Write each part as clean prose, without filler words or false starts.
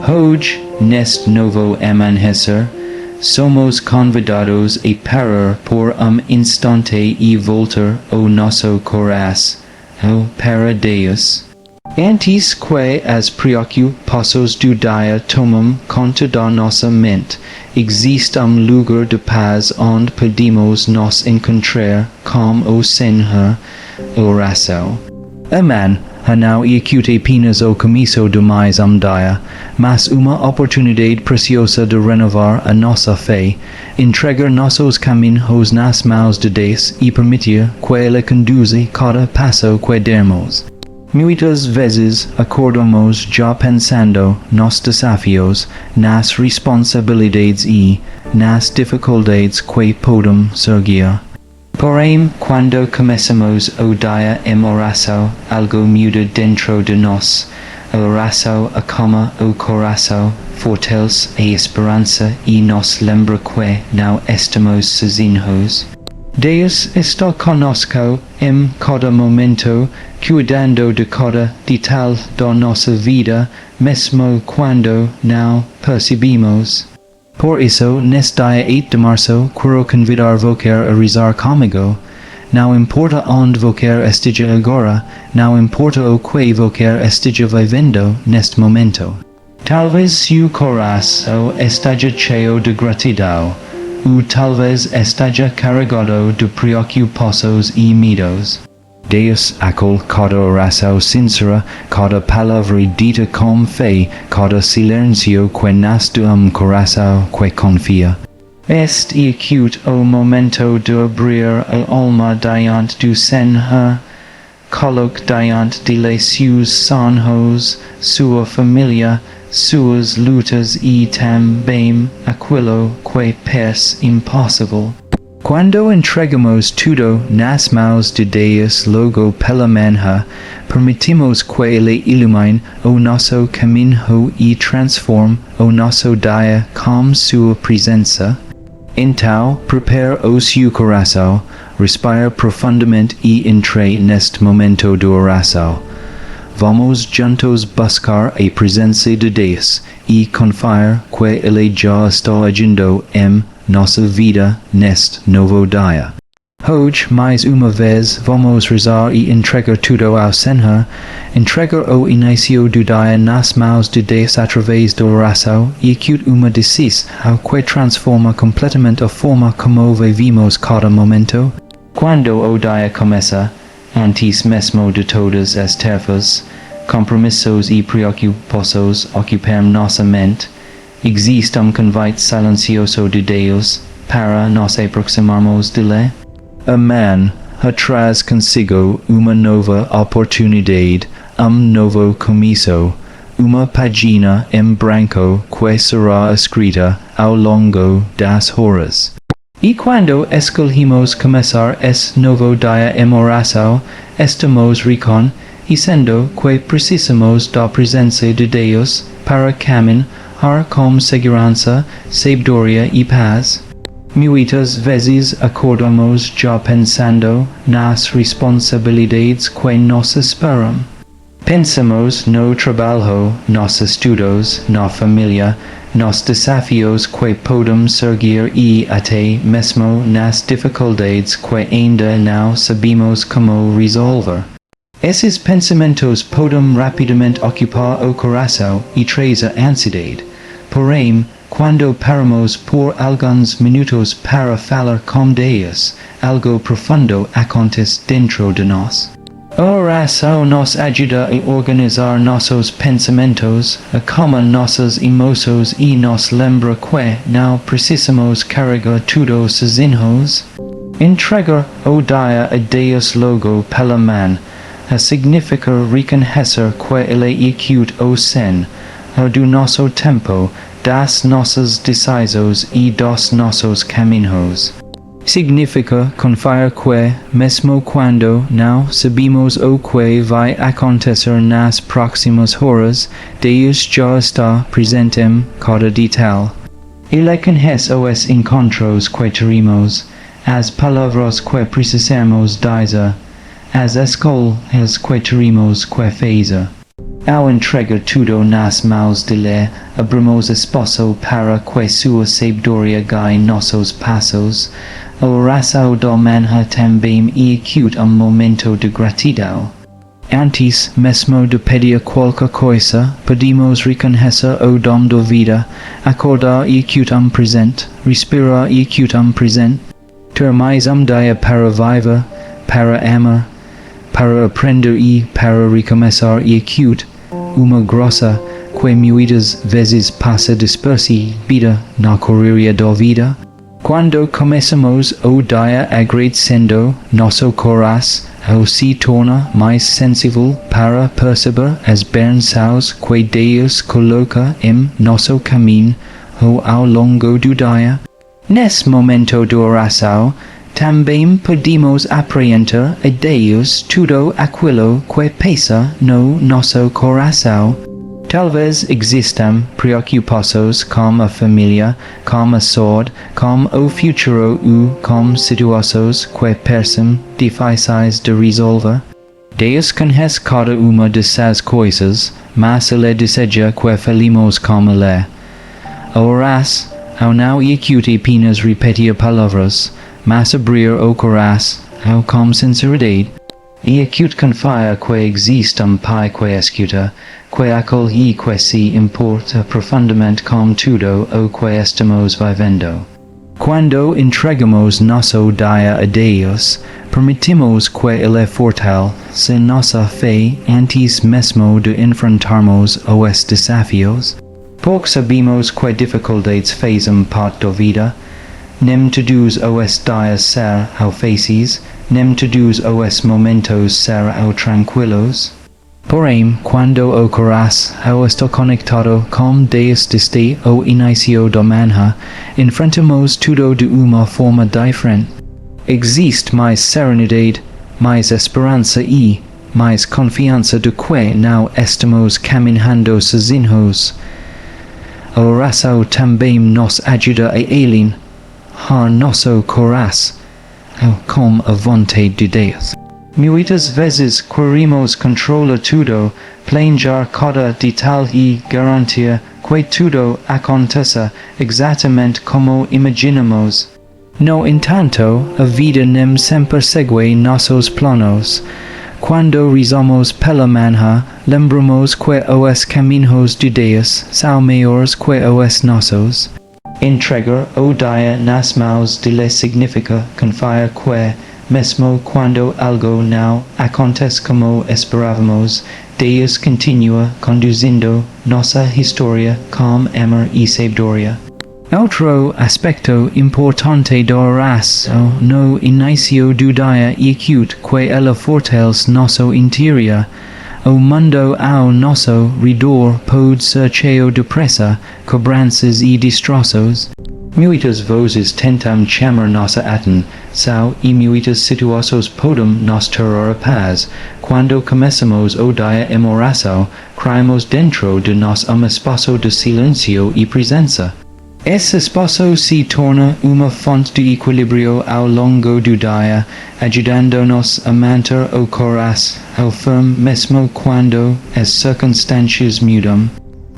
Hoje, neste novo amanhecer, somos convidados a parar por instante e voltar o nosso coração para Deus. Antes que as preocupações do dia tomem conta da nossa mente, existe lugar de paz onde podemos nos encontrar com o Senhor. Oração. Amém. Não é apenas o começo de mais dia, mas uma oportunidade preciosa de renovar a nossa fé, entregar nossos caminhos nas mãos de Deus e permitir que Ele conduza cada passo que demos. Muitas vezes acordamos já pensando nos desafios, nas responsabilidades e nas dificuldades que podemos surgir. Porém, quando começamos o dia em oração, algo muda dentro de nós. A oração acalma o coração, fortalece a esperança e nos lembra que não estamos sozinhos. Deus está conosco em cada momento, cuidando de cada detalhe da nossa vida, mesmo quando não percebemos. Por isso, neste dia 8 de março, quero convidar você a rezar comigo. Não importa onde você esteja agora, não importa o que você esteja vivendo neste momento. Talvez seu coração esteja cheio de gratidão, ou talvez esteja carregado de preocupações e medos. Deus acolhe cada oração sincera, cada palavra dita com fé, cada silêncio que nasce de coração que confia. Este é o momento de abrir a alma diante do Senhor. Coloque diante dele seus sonhos, sua família, suas lutas e também aquilo que parece impossível. Quando entregamos tudo nas mãos de Deus logo pela manhã, permitimos que Ele ilumine o nosso caminho e transforme o nosso dia com sua presença. Então, prepare o seu coração, respire profundamente e entre neste momento de oração. Vamos juntos buscar a presença de Deus e confiar que Ele já está agindo em nossa vida neste novo dia. Hoje, mais uma vez, vamos rezar e entregar tudo ao Senhor, entregar o início do dia nas mãos de Deus através da oração e uma decisão que transforma completamente a forma como vivimos cada momento. Quando o dia começa, antes mesmo de todas as tarefas, compromissos e preocupações ocupam nossa mente, existe convite silencioso de Deus para nos aproximarmos dele. Amém. Traz consigo uma nova oportunidade, novo começo, uma página em branco que será escrita ao longo das horas. E quando escolhemos começar esse novo dia em oração, estamos reconhecendo que precisamos da presença de Deus para caminhar com segurança, sabedoria e paz. Muitas vezes acordamos já pensando nas responsabilidades que nos esperam. Pensamos no trabalho, nos estudos, na família, nos desafios que podemos surgir e até mesmo nas dificuldades que ainda não sabemos como resolver. Esses pensamentos podem rapidamente ocupar o coração e trazer ansiedade. Porém, quando paramos por alguns minutos para falar com Deus, algo profundo acontece dentro de nós. A oração nos ajuda a organizar nossos pensamentos, acalma nossas emoções e nos lembra que não precisamos carregar tudo sozinhos. Entregar o dia a Deus logo pela manhã significa reconhecer que Ele é o Senhor do nosso tempo, das nossas decisões e dos nossos caminhos. Significa confiar que, mesmo quando não sabemos o que vai acontecer nas próximas horas, Deus já está presente em cada detalhe. Ele conhece os encontros que teremos, as palavras que precisamos dizer, as escolhas que teremos que fazer. Ao entregue tudo nas mãos dele, abrimos espaço para que sua sabedoria guie nossos passos. A oração da manhã também é momento de gratidão. Antes mesmo de pedir qualquer coisa, pedimos reconhecer o dom da vida. Acordar é presente, respirar é presente. Ter mais dia para viver, para amar, para aprender e para recomeçar é uma grossa que muitas vezes passa despercebida na correria da vida. Quando começamos o dia agradecendo, nosso coração se torna mais sensível para perceber as bênçãos que Deus coloca em nosso caminho ao longo do dia. Nesse momento de oração, também podemos apresentar a Deus tudo aquilo que pesa no nosso coração. Talvez existam preocupações com a família, com a saúde, com o futuro ou com situações que parecem difíceis de resolver. Deus conhece cada uma dessas coisas, mas Ele deseja que falemos com Ele. A oração não é apenas repetir palavras, mas abrir o coração com sinceridade. E confiar que existe Pai que escuta, que acolhe e que se importa profundamente com tudo o que estamos vivendo. Quando entregamos nosso dia a Deus, permitimos que Ele fortaleça nossa fé antes mesmo de enfrentarmos os desafios. Porque sabemos que dificuldades fazem parte da vida. Nem todos os dias serão fáceis, nem todos os momentos serão tranquilos. Porém, quando o coração está conectado com Deus desde o início da manhã, enfrentamos tudo de uma forma diferente. Existe mais serenidade, mais esperança e mais confiança de que não estamos caminhando sozinhos. A oração também nos ajuda a alinhar nosso coração com a vontade de Deus. Muitas vezes queremos controlar tudo, planejar cada detalhe e garantir que tudo aconteça exatamente como imaginamos. No entanto, a vida nem sempre segue nossos planos. Quando rezamos pela manhã, lembramos que os caminhos de Deus são maiores que os nossos. Entregar o dia nas mãos dele significa confiar que, mesmo quando algo não acontece como esperávamos, Deus continua conduzindo nossa história com amor e sabedoria. Outro aspecto importante da oração no início do dia é que ela fortalece nosso interior. O mundo ao nosso redor pode ser cheio de pressa, cobranças e destroços. Muitas vozes tentam chamar nossa atenção e muitas situações podem nos tirar a paz. Quando começamos o dia em oração, criamos dentro de nós espaço de silêncio e presença. Esse espaço se torna uma fonte de equilíbrio ao longo do dia, ajudando-nos a manter o coração firme mesmo quando as circunstâncias mudam.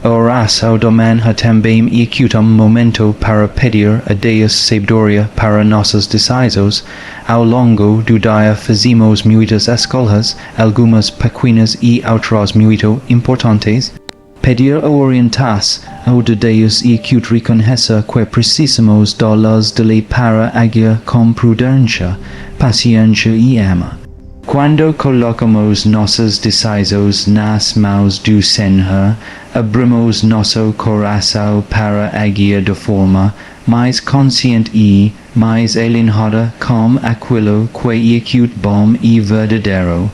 A oração da manhã também é momento para pedir a Deus sabedoria para nossos desejos. Ao longo do dia fazemos muitas escolhas, algumas pequenas e outras muito importantes. Pedir a orientação de Deus é reconhecer que precisamos da luz dele para agir com prudência, paciência e amor. Quando colocamos nossos desejos nas mãos do Senhor, abrimos nosso coração para agir de forma mais consciente e mais alinhada com aquilo que é bom e verdadeiro.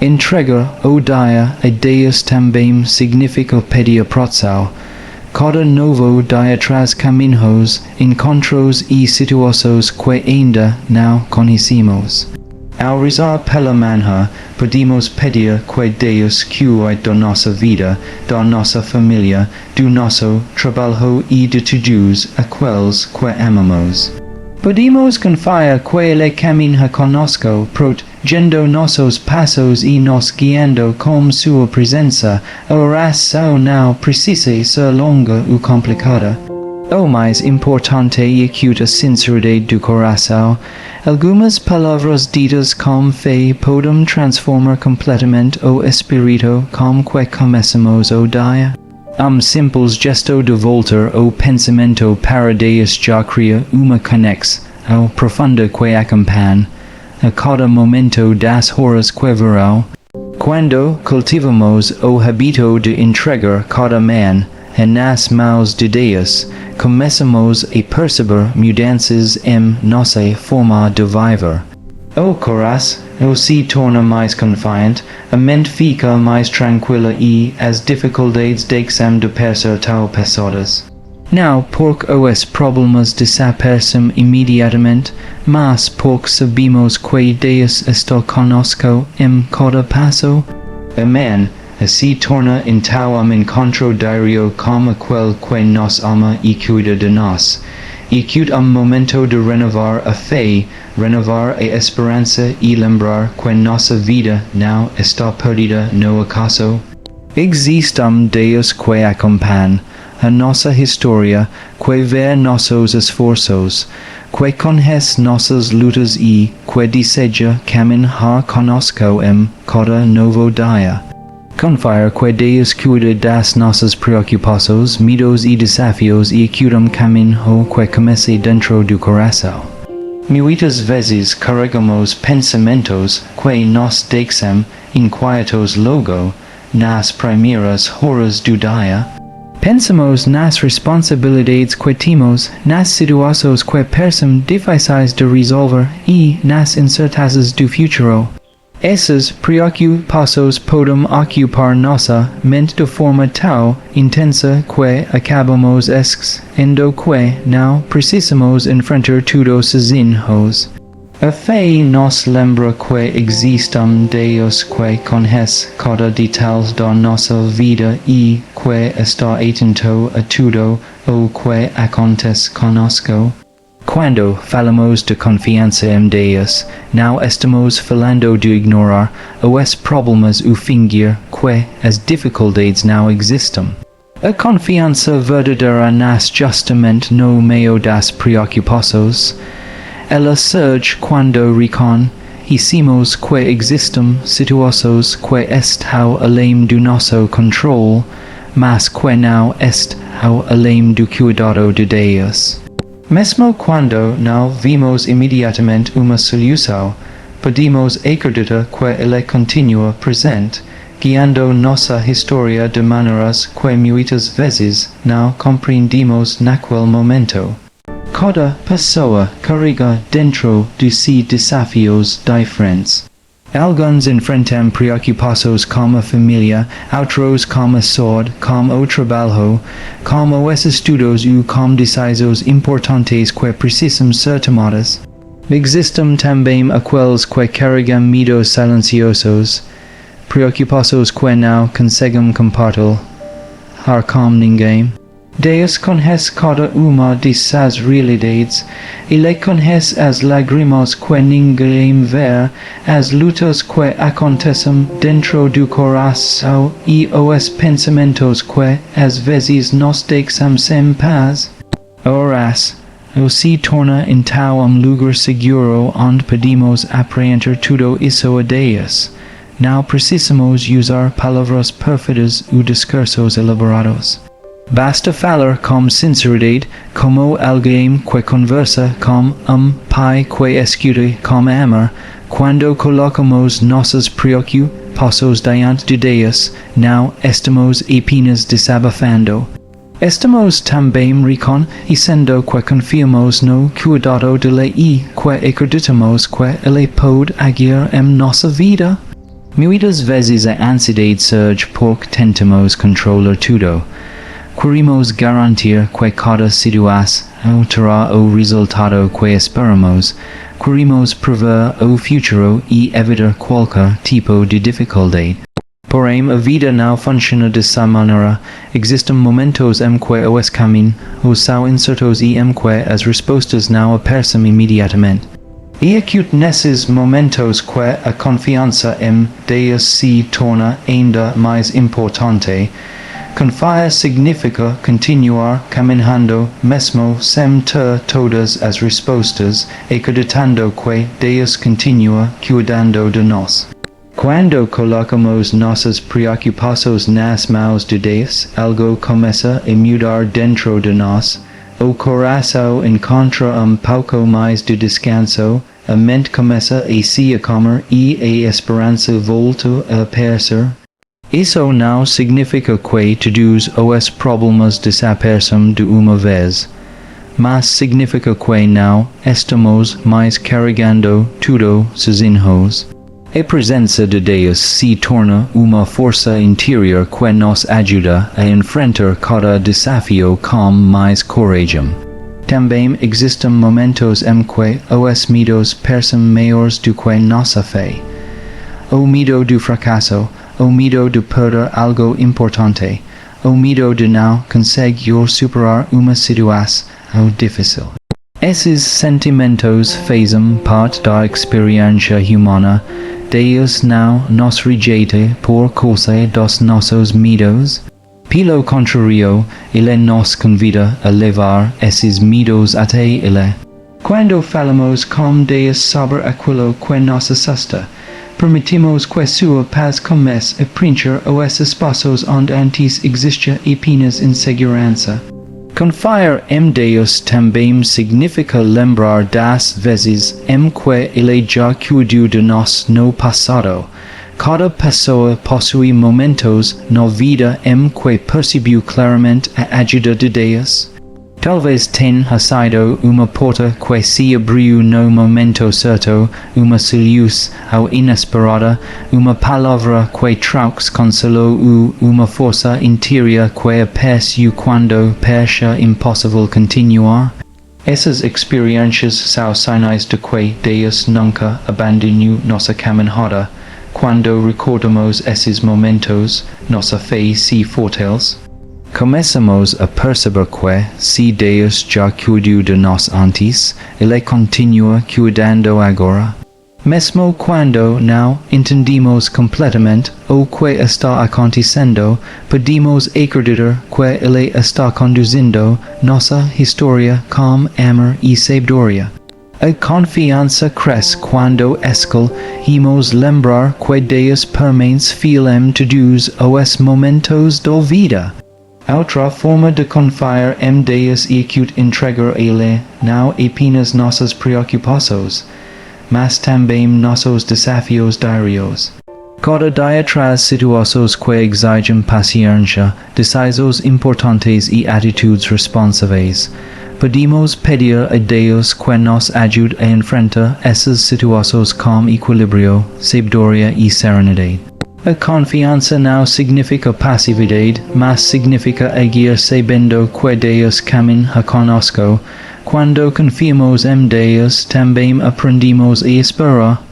Entregar o dia a Deus também significa pedir proteção. Cada novo dia traz caminhos, encontros e situações que ainda não conhecemos. Ao rezar pela manhã, podemos pedir que Deus cuide da nossa vida, da nossa família, do nosso trabalho e de todos aqueles que amamos. Podemos confiar que Ele caminha conosco, Yendo nossos passos e nos guiando com sua presença, a oração não precisa ser longa ou complicada. O mais importante é que a sinceridade do coração. Algumas palavras ditas com fé podem transformar completamente o espírito com que começamos o dia. Simples gesto de voltar o pensamento para Deus já cria uma conexão profunda que acompanha a cada momento das horas que virão. Quando cultivamos o hábito de entregar cada manhã nas mãos de Deus, começamos a perceber mudanças em nossa forma de viver. O coração se torna mais confiante, a mente fica mais tranquila e as dificuldades deixam de parecer tão pesadas. Não porque os problemas desaparecem imediatamente, mas porque sabemos que Deus está conosco em cada passo. Amém. Se torna então encontro diário com aquele que nos ama e cuida de nós. E que momento de renovar a fé, renovar a esperança e lembrar que nossa vida não está perdida no acaso. Existe Deus que acompanha a nossa história, que vê nossos esforços, que conhece nossas lutas e que deseja caminhar conosco em cada novo dia. Confiar que Deus cuida das nossas preocupações, medos e desafios e que caminho que começa dentro do coração. Muitas vezes carregamos pensamentos que nos deixam inquietos logo nas primeiras horas do dia. Pensamos nas responsabilidades que temos, nas situações que parecem difíceis de resolver e nas incertezas do futuro. Essas preocupações podem ocupar nossa mente de forma tão intensa que acabamos esquecendo que não precisamos enfrentar tudo sozinhos. A fé nos lembra que existe Deus que conhece cada detalhe da nossa vida e que está atento a tudo o que acontece conosco. Quando falamos de confiança em Deus, não estamos falando de ignorar os problemas ou fingir que as dificuldades não existem. A confiança verdadeira nasce justamente no meio das preocupações. Ela surge quando reconhecemos que existem situações que estão além do nosso controle, mas que não estão além do cuidado de Deus. Mesmo quando não vimos imediatamente uma solução, podemos acreditar que Ele continua presente, guiando nossa história de maneiras que muitas vezes não compreendemos naquele momento. Cada pessoa carrega dentro de si desafios diferentes. Alguns enfrentam preocupações com a família, outros com a saúde, com o trabalho, com os estudos ou com decisões importantes que precisam ser tomadas. Existem também aqueles que carregam medos silenciosos, preocupações que não conseguem compartilhar com ninguém. Deus conhece cada uma dessas realidades. Ele conhece as lágrimas que ninguém vê, as lutas que acontecem dentro do coração e os pensamentos que às vezes nos deixam sem paz. A oração se torna então lugar seguro onde podemos apresentar tudo isso a Deus. Não precisamos usar palavras perfeitas ou discursos elaborados. Basta falar com sinceridade, como alguém que conversa com pai que escuta com amor. Quando colocamos nossas preocupações diante de Deus, não estamos apenas desabafando. Estamos também reconhecendo que confiamos no cuidado dele e que acreditamos que Ele pode agir em nossa vida. Muitas vezes a ansiedade surge porque tentamos controlar tudo. Queremos garantir que cada situação terá o resultado que esperamos. Queremos prever o futuro e evitar qualquer tipo de dificuldade. Porém, a vida não funciona dessa maneira. Existem momentos em que os caminhos são incertos e em que as respostas não aparecem imediatamente. E acute nesses momentos que a confiança em Deus se torna ainda mais importante. Confiar significa continuar caminhando mesmo sem ter todas as respostas, acreditando que Deus continua cuidando de nós. Quando colocamos nossas preocupações nas mãos de Deus, algo começa a mudar dentro de nós. O coração encontra pouco mais de descanso, a mente começa a se acalmar e a esperança volta a aparecer. Isso não significa que todos os problemas desaparecem de uma vez, mas significa que não estamos mais carregando tudo sozinhos. A presença de Deus se torna uma força interior que nos ajuda a enfrentar cada desafio com mais coragem. Também existem momentos em que os medos parecem maiores do que nossa fé. O medo do fracasso, o medo de perder algo importante, o medo de não conseguir superar uma situação difícil. Esses sentimentos fazem parte da experiência humana. Deus não nos rejeita por causa dos nossos medos. Pelo contrário, Ele nos convida a levar esses medos até Ele. Quando falamos com Deus sobre aquilo que nos assusta, permitimos que sua paz comece a preencher os espaços onde antes existia apenas insegurança. Confiar em Deus também significa lembrar das vezes em que Ele já cuidou de nós no passado. Cada pessoa possui momentos na vida em que percebeu claramente a ajuda de Deus. Talvez tenha sido uma porta que se abriu no momento certo, uma solução inesperada, uma palavra que trouxe consolo ou uma força interior que apareceu quando parecia impossível continuar. Essas experiências são sinais de que Deus nunca abandonou nossa caminhada. Quando recordamos esses momentos, nossa fé se fortalece. Começamos a perceber que, se Deus já cuidou de nós antes, Ele continua cuidando agora. Mesmo quando não entendemos completamente o que está acontecendo, podemos acreditar que Ele está conduzindo nossa história com amor e sabedoria. A confiança cresce quando escolhemos lembrar que Deus permanece fiel em todos os momentos da vida. Outra forma de confiar em Deus é entregar a Ele não apenas nossas preocupações, mas também nossos desafios diários. Cada dia traz situações que exigem paciência, decisões importantes e atitudes responsáveis. Podemos pedir a Deus que nos ajude a enfrentar essas situações com equilíbrio, sabedoria e serenidade. A confiança não significa passividade, mas significa agir sabendo que Deus caminha conosco. Quando confiamos em Deus, também aprendemos a esperar.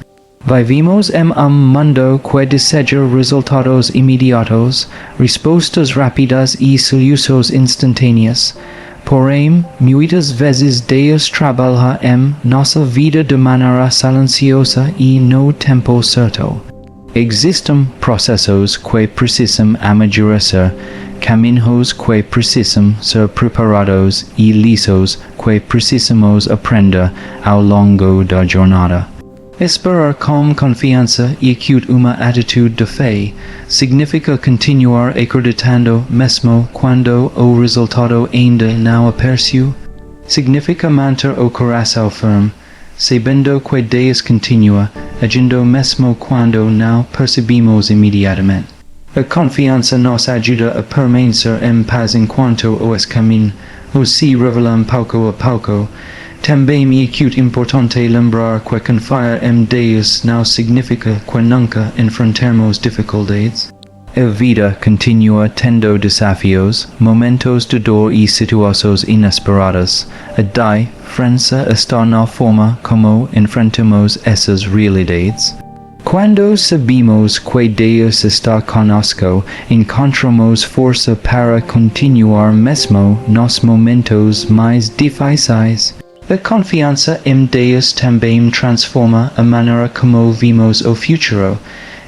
Vivemos em mundo que deseja resultados imediatos, respostas rápidas e soluções instantâneas. Porém, muitas vezes Deus trabalha em nossa vida de maneira silenciosa e no tempo certo. Existem processos que precisam amadurecer, caminhos que precisam ser preparados e lições que precisamos aprender ao longo da jornada. Esperar com confiança e uma atitude de fé significa continuar acreditando mesmo quando o resultado ainda não apareceu. Significa manter o coração firme, sabendo que Deus continua agindo mesmo quando não percebemos imediatamente. A confiança nos ajuda a permanecer em paz enquanto os caminhos se revelam pouco a pouco. Também é importante lembrar que confiar em Deus não significa que nunca enfrentaremos dificuldades. A vida continua tendo desafios, momentos de dor e situações inesperadas. A diferença está na forma como enfrentamos essas realidades. Quando sabemos que Deus está conosco, encontramos força para continuar mesmo nos momentos mais difíceis. A confiança em Deus também transforma a maneira como vimos o futuro.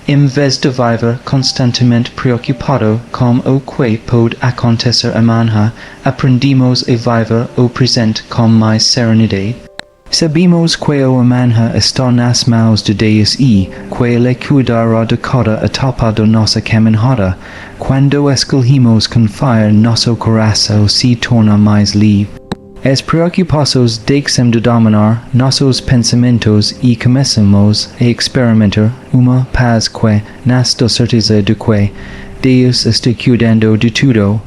Em vez de viver constantemente preocupado com o que pode acontecer amanhã, aprendimos a viver o presente com mais serenidade. Sabemos que o amanhã está nas mãos de Deus e que Ele cuidará de cada etapa da nossa caminhada. Quando escolhemos confiar, nosso coração se torna mais livre. As preocupações deixam de dominar nossos pensamentos e começamos a experimentar uma paz que nasce da certeza de que Deus está cuidando de tudo.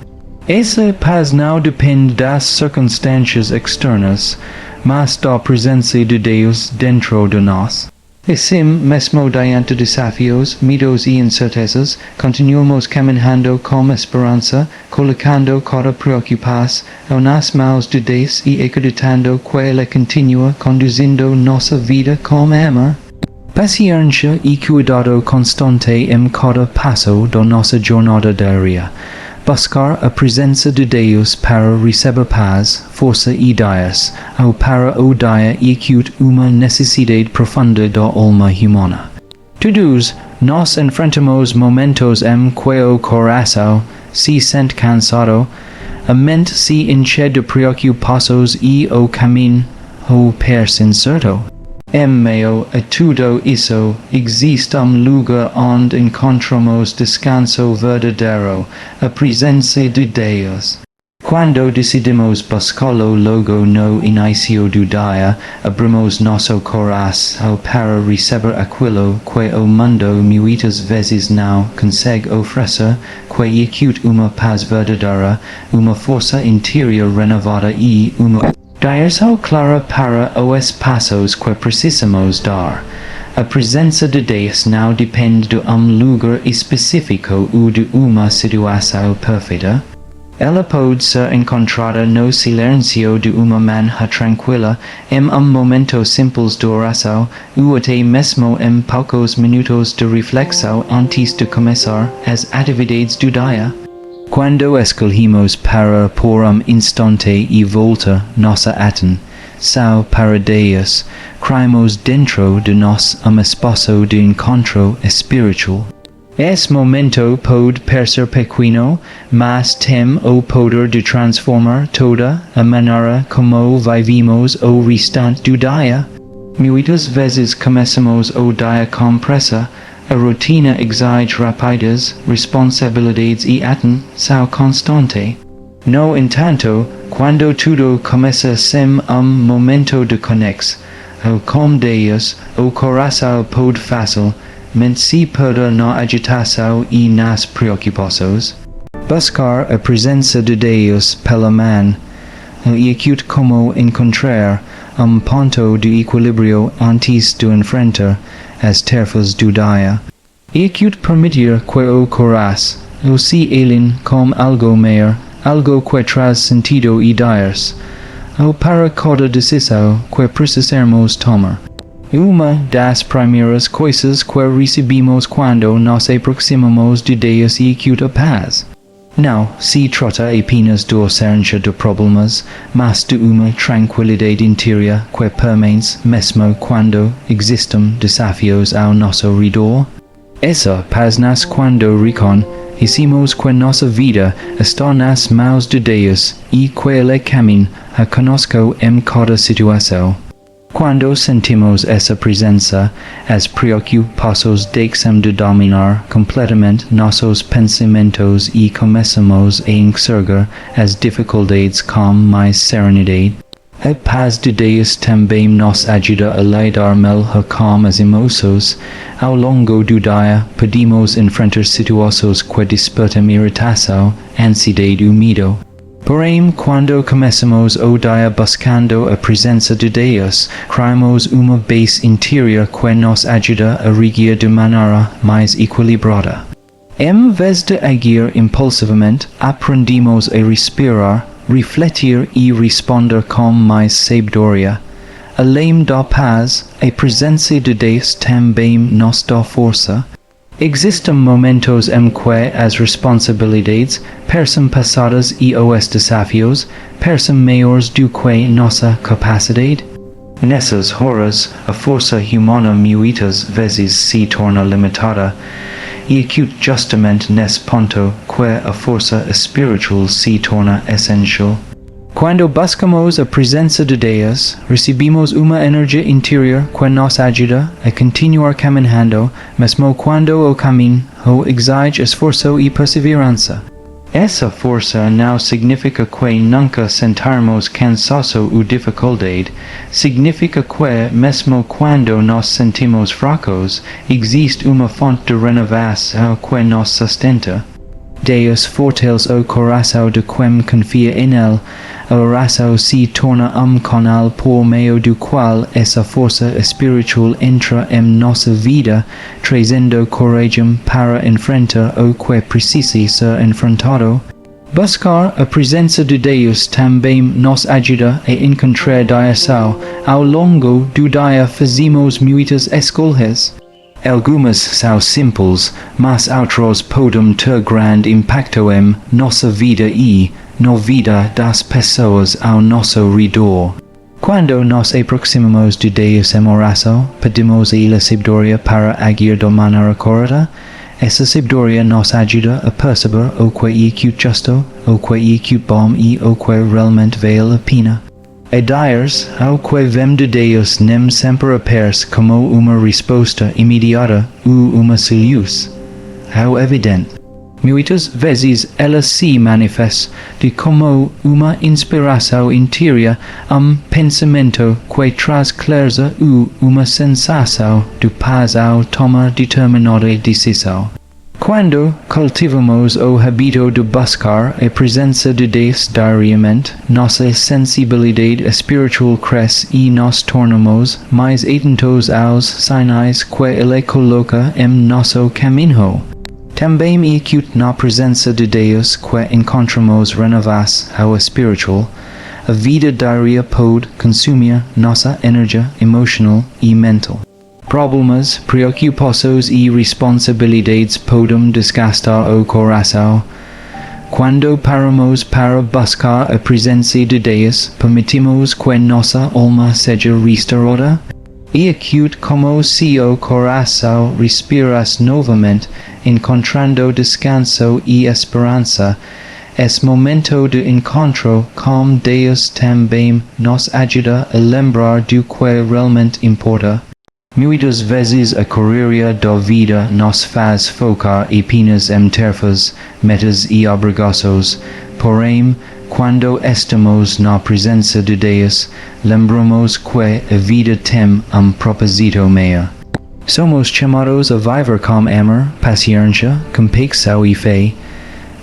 Essa paz não depende das circunstâncias externas, mas da presença de Deus dentro de nós. Assim, mesmo diante de desafios, medos e incertezas, continuamos caminhando com esperança, colocando cada preocupação nas mãos de Deus e acreditando que Ele continua conduzindo nossa vida com amor. Paciência e cuidado constante em cada passo da nossa jornada diária. Buscar a presença de Deus para receber paz, força e ideias, ou para o dia e acute uma necessidade profunda da alma humana. Todos nós enfrentamos momentos em que o coração se sente cansado, a mente se enche de preocupações e o caminho parece incerto. Em meio a tudo isso, existe lugar onde encontramos descanso verdadeiro, a presença de Deus. Quando decidimos buscá-lo logo no início do dia, abrimos nosso coração para receber aquilo que o mundo muitas vezes não consegue oferecer, que acute uma paz verdadeira, uma força interior renovada e uma direção clara para os passos que precisamos dar. A presença de Deus não depende de lugar específico ou de uma situação perfeita. Ela pode ser encontrada no silêncio de uma manhã tranquila, em momento simples de oração, ou até mesmo em poucos minutos de reflexão antes de começar as atividades do dia. Quando escolhemos para por instante e volta nossa atenção para Deus, criamos dentro de nós espaço de encontro espiritual. Esse momento pode parecer pequeno, mas tem o poder de transformar toda a maneira como vivemos o restante do dia. Muitas vezes começamos o dia com pressa. A rotina exige rapidez, responsabilidades e atenção constante. No entanto, quando tudo começa sem momento de conexão com Deus, o coração pode facilmente se perder na agitação e nas preocupações. Buscar a presença de Deus pela manhã e acute como encontrar ponto de equilíbrio antes de enfrentar as tarefas do dia. E acute permitir que o coração se alinhe com algo maior, algo que traz sentido e ideias, ou para cada decisão que precisamos tomar. Uma das primeiras coisas que recebemos quando nos aproximamos de Deus é acute paz. Não se trata apenas da ausência de problemas, mas de uma tranquilidade interior que permanece mesmo quando existem desafios ao nosso redor. Essa paz nasce quando reconhecemos que nossa vida está nas mãos de Deus e que Ele caminha conosco em cada situação. Quando sentimos essa presença, as preocupações deixam de dominar completamente nossos pensamentos e começamos a enxergar as dificuldades com mais serenidade. A paz de Deus também nos ajuda a lidar melhor com as emoções. Ao longo do dia, podemos enfrentar situações que despertam irritação, ansiedade ou medo. Porém, quando começamos o dia buscando a presença de Deus, criamos uma base interior que nos ajuda a reagir de maneira mais equilibrada. Em vez de agir impulsivamente, aprendemos a respirar, refletir e responder com mais sabedoria. Além da paz, a presença de Deus também nos dá força. Existem momentos em que as responsabilidades parecem passadas e os desafios parecem maiores do que nossa capacidade. Nessas horas, a força humana muitas vezes se torna limitada, e acute justamente nesse ponto que a força espiritual se torna essencial. Quando buscamos a presença de Deus, recebemos uma energia interior que nos ajuda a continuar caminhando, mesmo quando o caminho exige esforço e perseverança. Essa força não significa que nunca sentirmos cansaço ou dificuldade, significa que, mesmo quando nos sentimos fracos, existe uma fonte de renovação que nos sustenta. Deus fortalece o coração de quem confia em Ele. A oração se torna canal por meio do qual essa força espiritual entra em nossa vida, trazendo coragem para enfrentar o que precisa ser enfrentado. Buscar a presença de Deus também nos ajuda a encontrar direção. Ao longo do dia fazemos muitas escolhas. Algumas são simples, mas outras podem ter grande impacto em nossa vida e na vida das pessoas ao nosso redor. Quando nos aproximamos de Deus em oração, pedimos a Ele sabedoria para agir de maneira correta. Essa sabedoria nos ajuda a perceber o que é justo, o que é bom e o que realmente vale a pena. A dias, ao que vem de Deus nem sempre aparece como uma resposta imediata ou uma solução. How evidente. Muitas vezes ela se manifesta como uma inspiração interior, pensamento que traz clareza ou uma sensação de paz ao tomar determinada decisão. Quando cultivamos o hábito de buscar a presença de Deus diariamente, nossa sensibilidade espiritual cresce e nos tornamos mais atentos aos sinais que Ele coloca em nosso caminho. Também é acute na presença de Deus que encontramos renovação espiritual. A vida diária pode consumir nossa energia emocional e mental. Problemas, preocupações e responsabilidades podem desgastar o coração. Quando paramos para buscar a presença de Deus, permitimos que nossa alma seja restaurada. É acute como se o coração respirasse novamente, encontrando descanso e esperança. Esse momento de encontro com Deus também nos ajuda a lembrar do que realmente importa. Muitas vezes a correria da vida nos faz focar apenas em tarefas, metas e obrigações, porém, quando estamos na presença de Deus, lembramos que a vida tem propósito maior. Somos chamados a viver com amor, paciência, compasão e fé.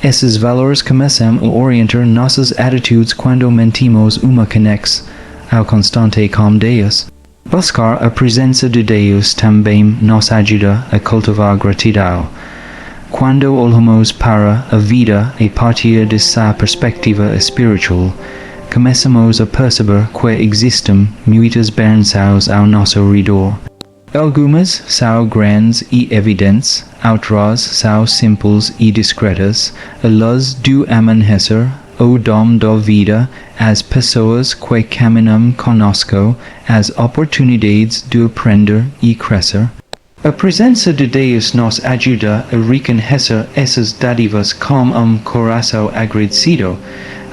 Esses valores começam a orientar nossas atitudes quando mantemos uma conexão ao constante com Deus. Buscar a presença de Deus também nos ajuda a cultivar gratidão. Quando olhamos para a vida a partir dessa perspectiva espiritual, começamos a perceber que existem muitas bênçãos ao nosso redor. Algumas são grandes e evidentes, outras são simples e discretas, a luz do amanhecer, o dom da vida, as pessoas que caminham conosco, as oportunidades de aprender e crescer. A presença de Deus nos ajuda a reconhecer essas dádivas com coração agradecido.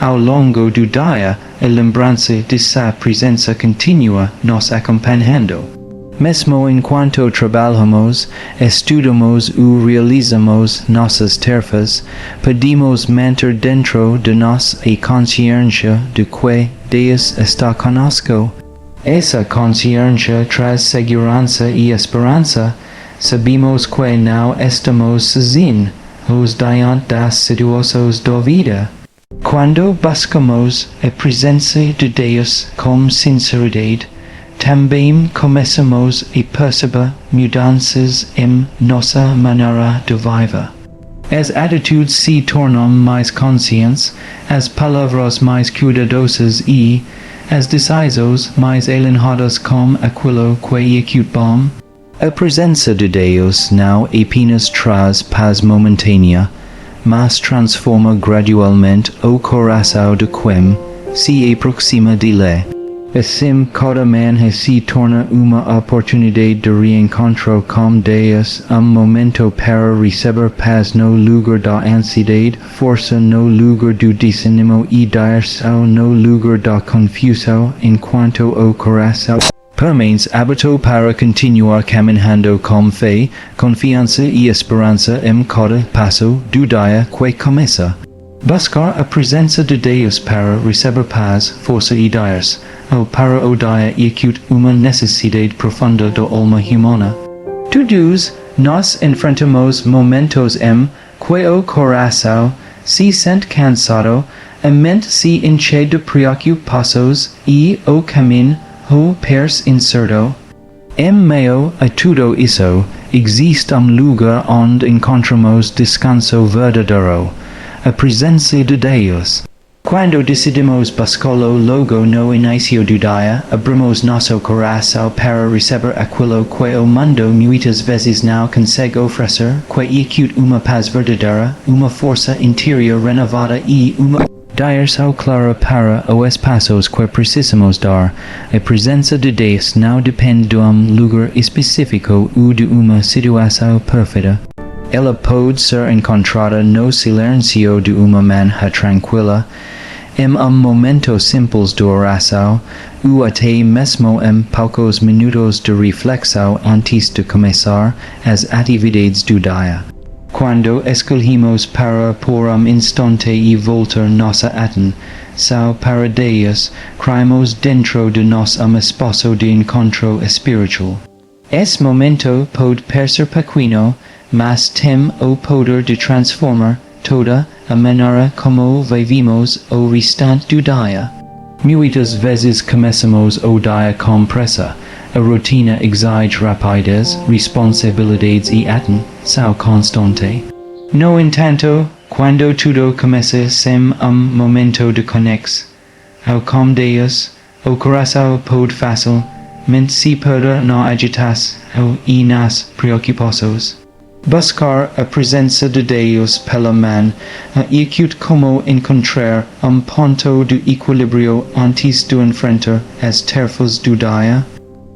Ao longo do dia, a lembrança dessa presença continua nos acompanhando. Mesmo enquanto trabalhamos, estudamos ou realizamos nossas tarefas, podemos manter dentro de nós a consciência de que Deus está conosco. Essa consciência traz segurança e esperança. Sabemos que não estamos sozinhos diante das situações da vida. Quando buscamos a presença de Deus com sinceridade, também começamos a perceber mudanças em nossa maneira de viver. As atitudes se tornam mais conscientes, as palavras mais cuidadosas e as decisões mais alinhadas com aquilo que é bom. A presença de Deus não apenas traz paz momentânea, mas transforma gradualmente o coração de quem se aproxima dele. Assim, cada manhã se torna uma oportunidade de reencontro com Deus, momento para receber paz no lugar da ansiedade, força no lugar do desânimo e direção no lugar da confusão, enquanto o coração permanece aberto para continuar caminhando com fé, confiança e esperança em cada passo do dia que começa. Buscar a presença de Deus para receber paz, força e direção. Para o dia acute uma necessidade profunda da alma humana. Todos nós enfrentamos momentos em que o coração se sente cansado, a mente se enche de preocupações e o caminho parece incerto. Em meio a tudo isso, existe lugar onde encontramos descanso verdadeiro, a presença de Deus. Quando decidimos buscá-lo logo no início do dia, abrimos nosso coração para receber aquilo que o mundo muitas vezes não consegue oferecer, que acute uma paz verdadeira, uma força interior renovada e uma direção clara para os passos que precisamos dar. A presença de Deus não depende de lugar específico ou de uma situação perfeita. Ela pode ser encontrada no silêncio de uma manhã tranquila, em momento simples de oração, ou até mesmo em poucos minutos de reflexão antes de começar as atividades do dia. Quando escolhemos para por instante e voltar nossa atenção para Deus, criamos dentro de nós espaço de encontro espiritual. Esse momento pode parecer pequeno, mas tem o poder de transformar toda a maneira como vivimos o restante do dia. Muitas vezes começamos o dia com pressa. A rotina exige rapidez, responsabilidades e atenção constante. No entanto, quando tudo começa sem momento de conexão com Deus, o coração pode facilmente se perder na agitação e nas preocupações. Buscar a presença de Deus pela manhã acute como encontrar ponto de equilíbrio antes de enfrentar as tarefas do dia.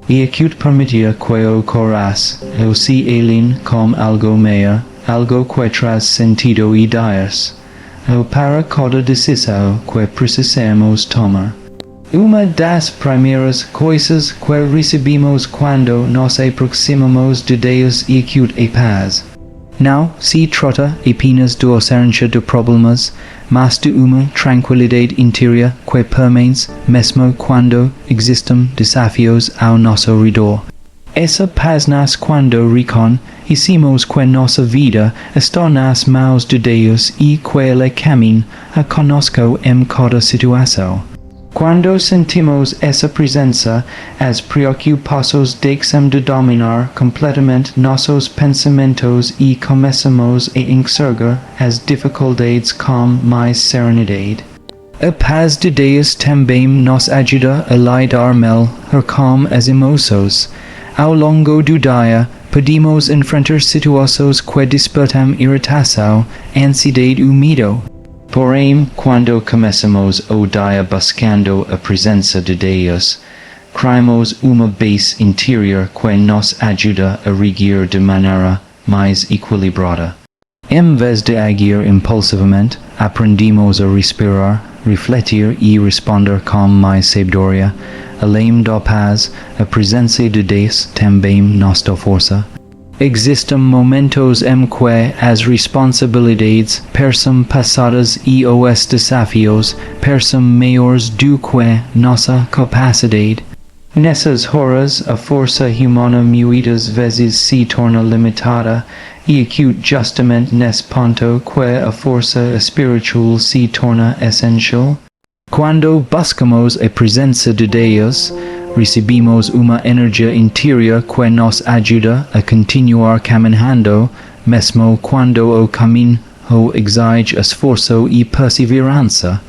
E acute permitir que o coração se alinhe com algo maior, algo que traz sentido e direção para cada decisão que precisamos tomar. Uma das primeiras coisas que recebemos quando nos aproximamos de Deus acute a paz. Não se trata apenas de ausência de problemas, mas de uma tranquilidade interior que permanece mesmo quando existem desafios ao nosso redor. Essa paz nasce quando reconhecemos que nossa vida está nas mãos de Deus e que Ele caminha conosco em cada situação. Quando sentimos essa presença, as preocupações deixam de dominar completamente nossos pensamentos e começamos a enxergar as dificuldades com mais serenidade. A paz de Deus também nos ajuda a lidar melhor com as emoções. Ao longo do dia, podemos enfrentar situações que despertam irritação, ansiedade ou medo. Porém, quando começamos o dia buscando a presença de Deus, criamos uma base interior que nos ajuda a reagir de maneira mais equilibrada. Em vez de agir impulsivamente, aprendemos a respirar, refletir e responder com mais sabedoria. Além da paz, a presença de Deus também nos dá força. Existem momentos em que as responsabilidades parecem passadas e os desafios parecem maiores do que nossa capacidade. Nessas horas, a força humana muitas vezes se torna limitada e acute justamente nesse ponto que a força espiritual se torna essencial. Quando buscamos a presença de Deus, recebemos uma energia interior que nos ajuda a continuar caminhando, mesmo quando o caminho exige esforço e perseverança.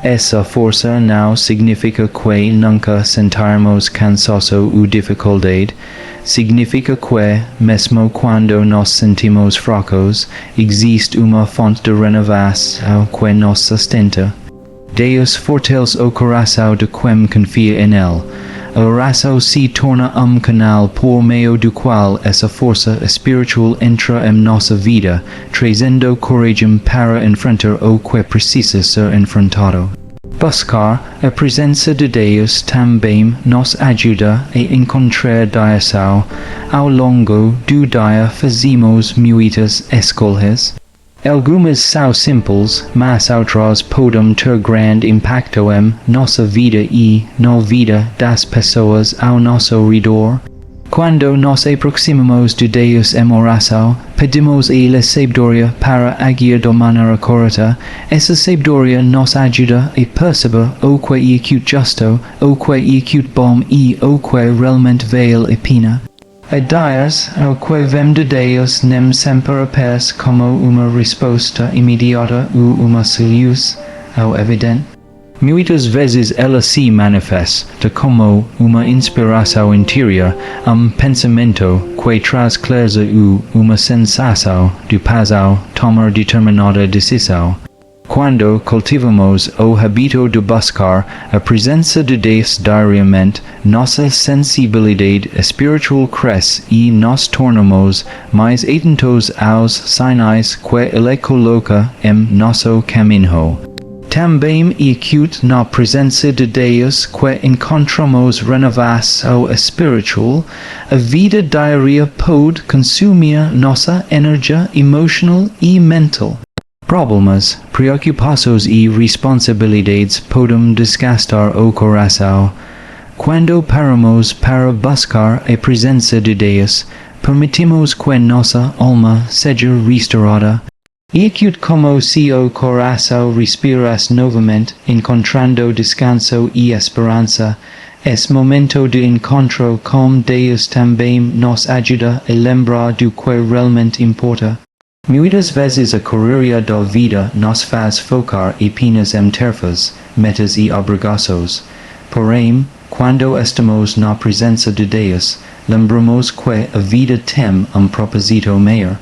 Essa força não significa que nunca sentirmos cansaço ou dificuldade. Significa que, mesmo quando nos sentimos fracos, existe uma fonte de renovação que nos sustenta. Deus fortalece o coração de quem confia em Ele. A oração se torna canal por meio do qual essa força espiritual entra em nossa vida, trazendo coragem para enfrentar o que precisa ser enfrentado. Buscar a presença de Deus também nos ajuda a encontrar direção. Ao longo do dia fazemos muitas escolhas. Algumas são simples, mas outras podem ter grande impacto em nossa vida e na vida das pessoas ao nosso redor. Quando nos aproximamos de Deus em oração, pedimos a Ele sabedoria para agir de maneira correta. Essa sabedoria nos ajuda a perceber o que é justo, o que é bom e o que realmente vale a pena. A dias, o que vem de Deus nem sempre aparece como uma resposta imediata ou uma solução evidente. Muitas vezes ela se manifesta como uma inspiração interior, pensamento que traz clareza ou uma sensação de paz ao tomar determinada decisão. Quando cultivamos o hábito de buscar a presença de Deus diariamente, nossa sensibilidade espiritual cresce e nos tornamos mais atentos aos sinais que Ele coloca em nosso caminho. Também é acute na presença de Deus que encontramos renovação espiritual. A vida diária pode consumir nossa energia emocional e mental. Problemas, preocupações e responsabilidades podem desgastar o coração. Quando paramos para buscar a presença de Deus, permitimos que nossa alma seja restaurada. É acute como se o coração respirasse novamente, encontrando descanso e esperança. Esse momento de encontro com Deus também nos ajuda a lembrar do que realmente importa. Muitas vezes a correria da vida nos faz focar apenas em tarefas, metas e obrigações. Porém, quando estamos na presença de Deus, lembramos que a vida tem propósito maior.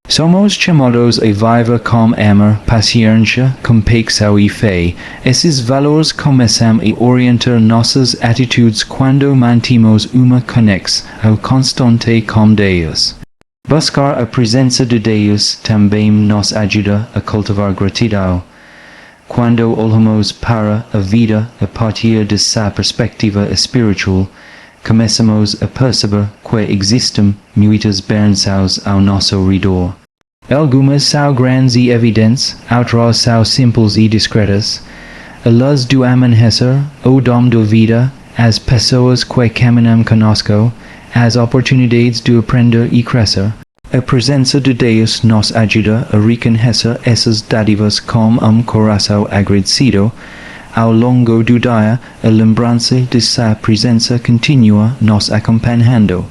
Somos chamados a viver com amor, paciência, convicção e fé. Esses valores começam a orientar nossas atitudes quando mantemos uma conexão constante com Deus. Buscar a presença de Deus também nos ajuda a cultivar gratidão. Quando olhamos para a vida a partir dessa perspectiva espiritual, começamos a perceber que existem muitas bênçãos ao nosso redor. Algumas são grandes e evidentes, outras são simples e discretas. A luz do amanhecer, o dom da vida, as pessoas que caminham conosco, as oportunidades de aprender e crescer. A presença de Deus nos ajuda a reconhecer essas dádivas com coração agradecido. Ao longo do dia, a lembrança dessa presença continua nos acompanhando.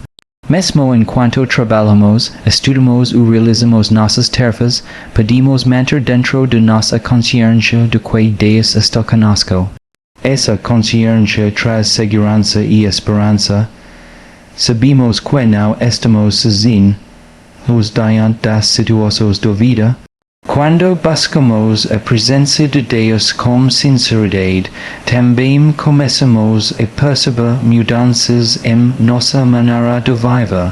Mesmo enquanto trabalhamos, estudamos ou realizamos nossas tarefas, podemos manter dentro de nossa consciência de que Deus está conosco. Essa consciência traz segurança e esperança. Sabemos que não estamos sozinhos diante das situações da vida. Quando buscamos a presença de Deus com sinceridade, também começamos a perceber mudanças em nossa maneira de viver.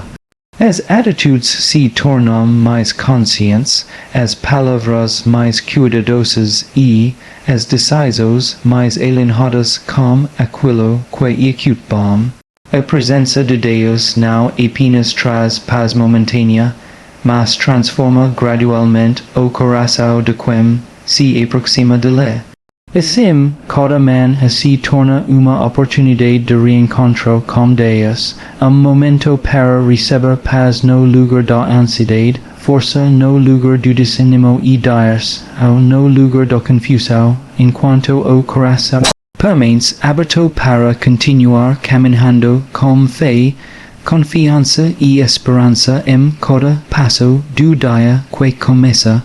As atitudes se tornam mais conscientes, as palavras mais cuidadosas e as decisões mais alinhadas com aquilo que é bom. A presença de Deus não apenas traz paz momentânea, mas transforma gradualmente o coração de quem se aproxima dele. Assim, cada manhã se torna uma oportunidade de reencontro com Deus, momento para receber paz no lugar da ansiedade, força no lugar do desânimo e direção no lugar da confusão, enquanto o coração permanece aberto para continuar caminhando com fé, confiança e esperança em cada passo do dia que começa.